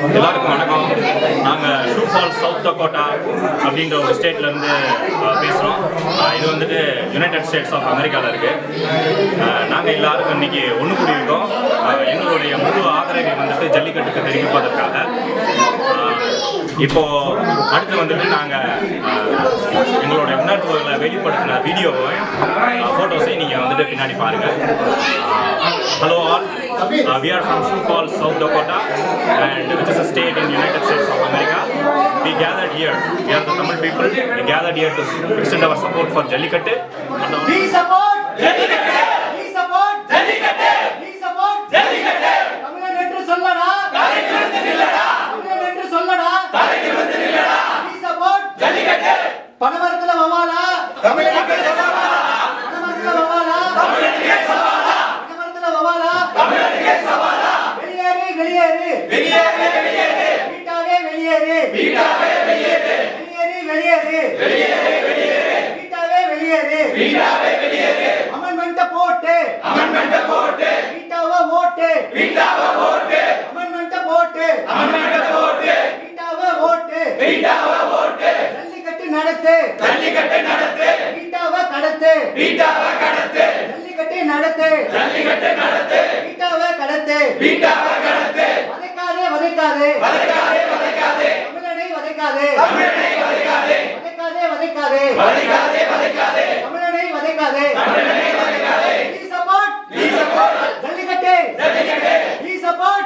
எல்லாருக்கும் வணக்கம். நாங்கள் ஷூ ஃபால்ஸ் சவுத் டக்கோட்டா அப்படின்ற ஒரு ஸ்டேட்லேருந்து பேசுகிறோம். இது வந்துட்டு யுனைடெட் ஸ்டேட்ஸ் ஆஃப் அமெரிக்காவில் இருக்குது. நாங்கள் எல்லாருக்கும் இன்றைக்கி ஒன்று கூடியிருக்கோம். எங்களுடைய முழு ஆதரவை வந்துட்டு ஜல்லிக்கட்டுக்கு தெரிவிப்பதற்காக. இப்போது அடுத்து வந்துட்டு நாங்கள் எங்களுடைய உணர்வுகளை வெளிப்படுத்தின வீடியோவையும் ஃபோட்டோஸையும் நீங்கள் வந்துட்டு பின்னாடி பாருங்கள். Hello all, we are from Sioux Falls, South Dakota, and which is a state in United States of America. We gathered here. We are the Tamil people. We gathered here to extend our support for Jallikattu. We support Jallikattu. We support Jallikattu. We support Jallikattu. தமிழன் என்று சொல்லடா, தலைக்கு வந்து நில்லடா. தமிழன் என்று சொல்லடா, தலைக்கு வந்து நில்லடா. We support Jallikattu. பணமரத்துல வவாலா, தமிழனுக்கு சவாலா. பணமரத்துல வவாலா, தமிழனுக்கு சவாலா. பணமரத்துல வவாலா, தமிழனுக்கு சவாலா. வெளியேறு வெளியேறு வெளியேறு வெளியேறு. வீட்டாவே வெளியேறு வீட்டாவே வெளியேறு. வெளியேறு வெளியேறு வெளியேறு வெளியேறு. வீட்டாவே வெளியேறு வீட்டாவே வெளியேறு. அமெண்ட்மென்ட் போட்டு அமெண்ட்மென்ட் போட்டு. வீட்டாவ ஓட்டு வீட்டாவ ஓட்டு. அமெண்ட்மென்ட் போட்டு அமெண்ட்மென்ட் போட்டு. வீட்டாவ ஓட்டு வீட்டாவ ஓட்டு. ஜல்லிக்கட்டு நடத்து ஜல்லிக்கட்டு நடத்து. வீட்டாவ கடத்து வீட்டாவ கடத்து. ஜல்லிக்கட்டு நடத்து ஜல்லிக்கட்டு நடத்து. வீட்டாவ கடத்து வீட்டாவ கடத்து. வதைக்காதே வதைக்காதே வதைக்காதே வதைக்காதே. தமிழனை வதைக்காதே தமிழனை வதைக்காதே. வதைக்காதே வதைக்காதே வதைக்காதே வதைக்காதே. தமிழனை வதைக்காதே தமிழனை வதைக்காதே. We support jallikattu jallikattu. We support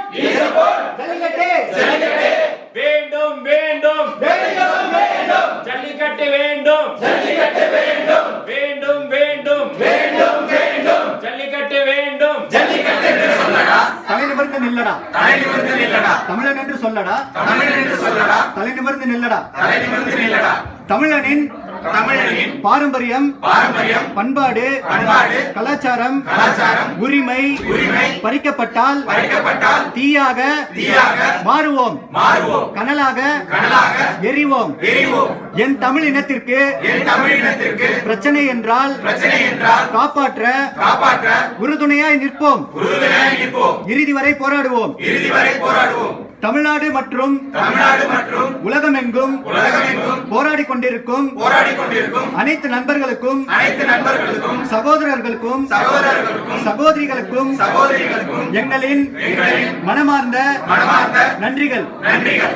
jallikattu jallikattu. வேண்டும் வேண்டும் வேண்டும் வேண்டும். ஜல்லிக்கட்டு வேண்டும் ஜல்லிக்கட்டு வேண்டும் வேண்டும் வேண்டும் வேண்டும் வேண்டும். ஜல்லிக்கட்டு வேண்டும். ஜல்லிக்கட்டு என்று சொல்லடா, தலை நிமிர்ந்து நில்லடா. தலை நிமிர்ந்து நில்லடா. தமிழன் என்று சொல்லடா, தமிழன் என்று சொல்லடா, தலை நிமிர்ந்து நில்லடா. தலை நிமிர்ந்து நில்லடா. தமிழனின் தமிழனின் பாரம்பரியம் பாரம்பரியம், பண்பாடு பண்பாடு, கலாச்சாரம் கலாச்சாரம், உரிமை உரிமை பறிக்கப்பட்டால் பறிக்கப்பட்டால் தீயாக தீயாக மாறுவோம், மாறுவோம், கனலாக கனலாக எரிவோம். எரிவோம். என் தமிழ் இனத்திற்கு என் தமிழினத்திற்கு பிரச்சனை என்றால் பிரச்சனை என்றால் காப்பாற்ற காப்பாற்ற உறுதுணையாய் நிற்போம். உறுதுணையாய் நிற்போம். இறுதி வரை போராடுவோம். இறுதி வரை போராடுவோம். தமிழ்நாடு மற்றும் தமிழ்நாடு மற்றும் உலகமெங்கும் உலகமெங்கும் போராடி கொண்டிருக்கும் போராடிக் கொண்டிருக்கும் அனைத்து நண்பர்களுக்கும் அனைத்து நண்பர்களுக்கும் சகோதரர்களுக்கும் சகோதரர்களுக்கும் சகோதரிகளுக்கும் சகோதரிகளுக்கும் எங்களின் எங்களின் மனமார்ந்த மனமார்ந்த நன்றிகள். நன்றிகள்.